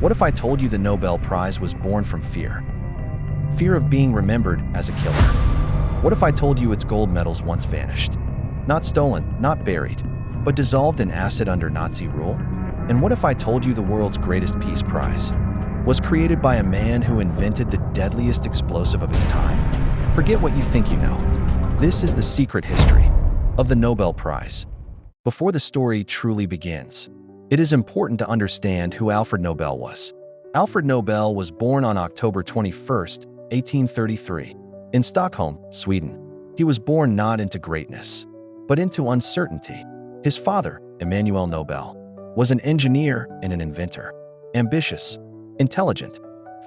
What if I told you the Nobel Prize was born from fear? Fear of being remembered as a killer. What if I told you its gold medals once vanished? Not stolen, not buried, but dissolved in acid under Nazi rule? And what if I told you the world's greatest peace prize was created by a man who invented the deadliest explosive of his time? Forget what you think you know. This is the secret history of the Nobel Prize. Before the story truly begins, it is important to understand who Alfred Nobel was. Alfred Nobel was born on October 21st, 1833, in Stockholm, Sweden. He was born not into greatness, but into uncertainty. His father, Emanuel Nobel, was an engineer and an inventor, ambitious, intelligent,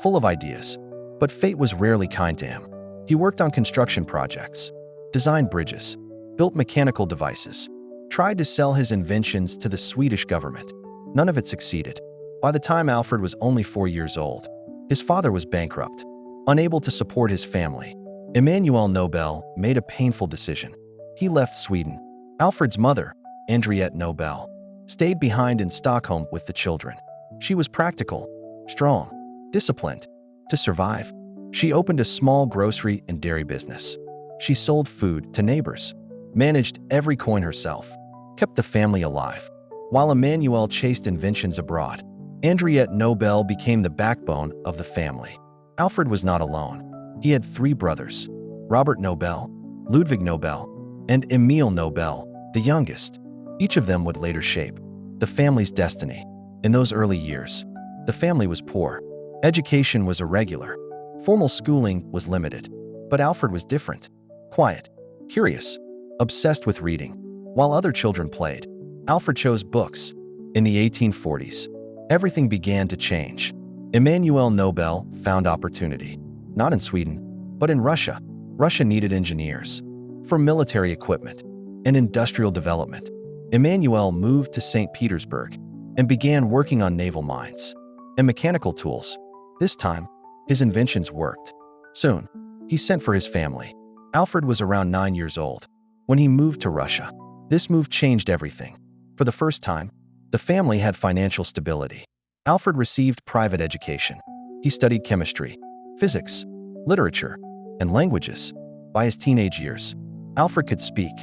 full of ideas, but fate was rarely kind to him. He worked on construction projects, designed bridges, built mechanical devices, tried to sell his inventions to the Swedish government. None of it succeeded. By the time Alfred was only 4 years old, his father was bankrupt, unable to support his family. Emanuel Nobel made a painful decision. He left Sweden. Alfred's mother, Henriette Nobel, stayed behind in Stockholm with the children. She was practical, strong, disciplined. To survive, she opened a small grocery and dairy business. She sold food to neighbors, managed every coin herself, kept the family alive. While Emanuel chased inventions abroad, Henriette Nobel became the backbone of the family. Alfred was not alone. He had 3 brothers, Robert Nobel, Ludwig Nobel, and Emil Nobel, the youngest. Each of them would later shape the family's destiny. In those early years, the family was poor. Education was irregular. Formal schooling was limited. But Alfred was different. Quiet, curious, obsessed with reading. While other children played, Alfred chose books. In the 1840s, everything began to change. Emanuel Nobel found opportunity, not in Sweden, but in Russia. Russia needed engineers for military equipment and industrial development. Emanuel moved to St. Petersburg and began working on naval mines and mechanical tools. This time, his inventions worked. Soon, he sent for his family. Alfred was around 9 years old when he moved to Russia. This move changed everything. For the first time, the family had financial stability. Alfred received private education. He studied chemistry, physics, literature, and languages. By his teenage years, Alfred could speak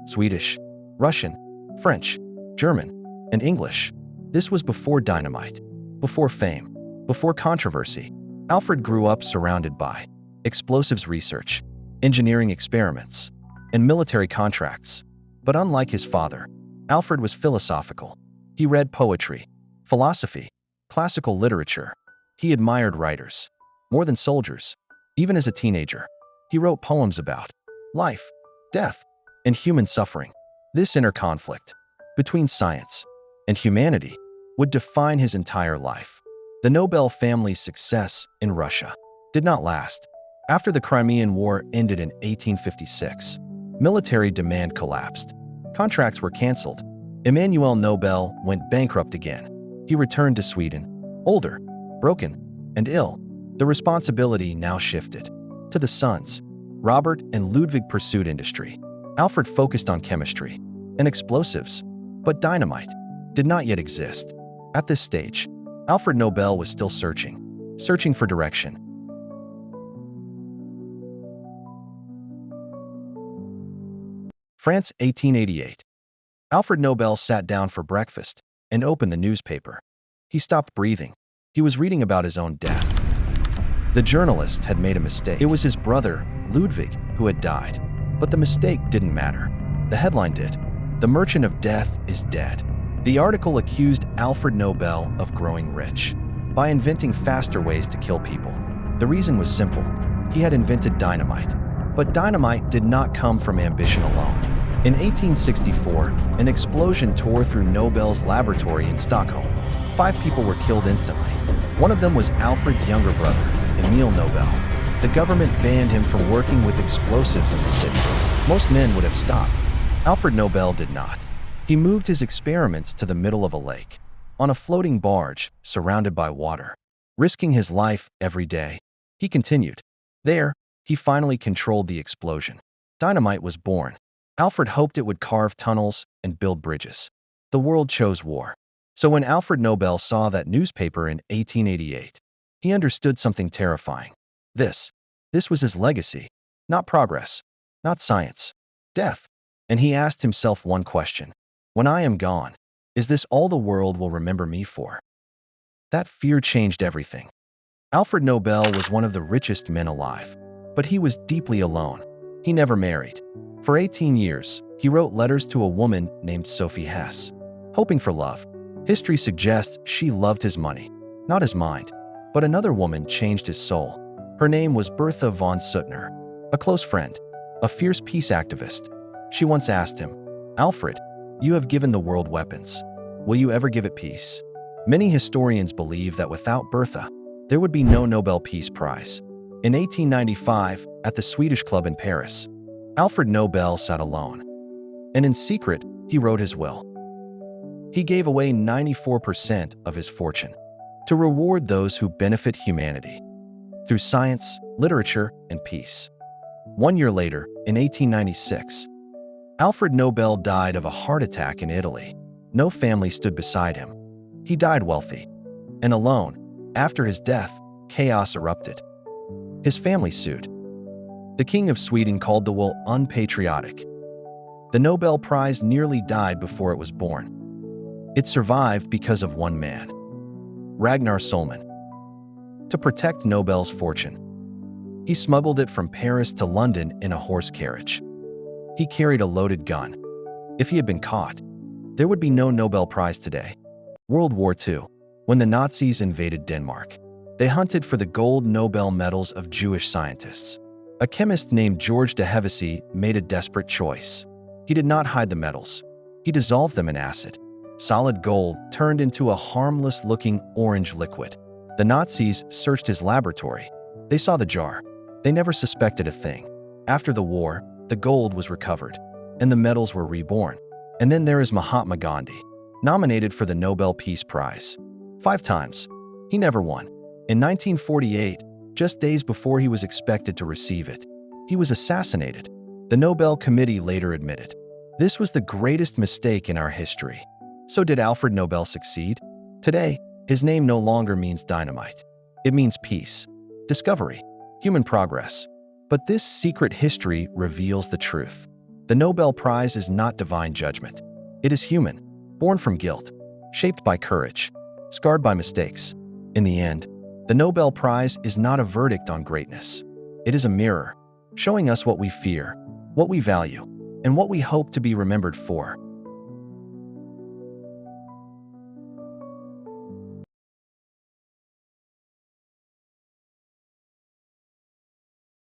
Swedish, Russian, French, German, and English. This was before dynamite, before fame, before controversy. Alfred grew up surrounded by explosives research, engineering experiments, and military contracts. But unlike his father, Alfred was philosophical. He read poetry, philosophy, classical literature. He admired writers more than soldiers. Even as a teenager, he wrote poems about life, death, and human suffering. This inner conflict between science and humanity would define his entire life. The Nobel family's success in Russia did not last. After the Crimean War ended in 1856, military demand collapsed. Contracts were canceled. Emanuel Nobel went bankrupt again. He returned to Sweden, older, broken, and ill. The responsibility now shifted to the sons. Robert and Ludwig pursued industry. Alfred focused on chemistry and explosives, but dynamite did not yet exist. At this stage, Alfred Nobel was still searching for direction. France, 1888. Alfred Nobel sat down for breakfast and opened the newspaper. He stopped breathing. He was reading about his own death. The journalist had made a mistake. It was his brother, Ludwig, who had died. But the mistake didn't matter. The headline did. The Merchant of Death is dead. The article accused Alfred Nobel of growing rich by inventing faster ways to kill people. The reason was simple. He had invented dynamite. But dynamite did not come from ambition alone. In 1864, an explosion tore through Nobel's laboratory in Stockholm. 5 people were killed instantly. One of them was Alfred's younger brother, Emil Nobel. The government banned him from working with explosives in the city. Most men would have stopped. Alfred Nobel did not. He moved his experiments to the middle of a lake, on a floating barge surrounded by water, risking his life every day. He continued. There, he finally controlled the explosion. Dynamite was born. Alfred hoped it would carve tunnels and build bridges. The world chose war. So when Alfred Nobel saw that newspaper in 1888, he understood something terrifying. This, this was his legacy, not progress, not science, death. And he asked himself one question: when I am gone, is this all the world will remember me for? That fear changed everything. Alfred Nobel was one of the richest men alive, but he was deeply alone. He never married. For 18 years, he wrote letters to a woman named Sophie Hess, hoping for love. History suggests she loved his money, not his mind. But another woman changed his soul. Her name was Bertha von Suttner, a close friend, a fierce peace activist. She once asked him, "Alfred, you have given the world weapons. Will you ever give it peace?" Many historians believe that without Bertha, there would be no Nobel Peace Prize. In 1895, at the Swedish Club in Paris, Alfred Nobel sat alone. And in secret, he wrote his will. He gave away 94% of his fortune to reward those who benefit humanity through science, literature, and peace. 1 year later, in 1896, Alfred Nobel died of a heart attack in Italy. No family stood beside him. He died wealthy and alone. After his death, chaos erupted. His family sued. The King of Sweden called the will unpatriotic. The Nobel Prize nearly died before it was born. It survived because of one man, Ragnar Solman. To protect Nobel's fortune, he smuggled it from Paris to London in a horse carriage. He carried a loaded gun. If he had been caught, there would be no Nobel Prize today. World War II, when the Nazis invaded Denmark, they hunted for the gold Nobel medals of Jewish scientists. A chemist named George de Hevesy made a desperate choice. He did not hide the medals. He dissolved them in acid. Solid gold turned into a harmless-looking orange liquid. The Nazis searched his laboratory. They saw the jar. They never suspected a thing. After the war, the gold was recovered, and the medals were reborn. And then there is Mahatma Gandhi, nominated for the Nobel Peace Prize 5 times. He never won. In 1948, just days before he was expected to receive it, he was assassinated. The Nobel Committee later admitted, "This was the greatest mistake in our history." So did Alfred Nobel succeed? Today, his name no longer means dynamite. It means peace, discovery, human progress. But this secret history reveals the truth. The Nobel Prize is not divine judgment. It is human, born from guilt, shaped by courage, scarred by mistakes. In the end, the Nobel Prize is not a verdict on greatness. It is a mirror, showing us what we fear, what we value, and what we hope to be remembered for.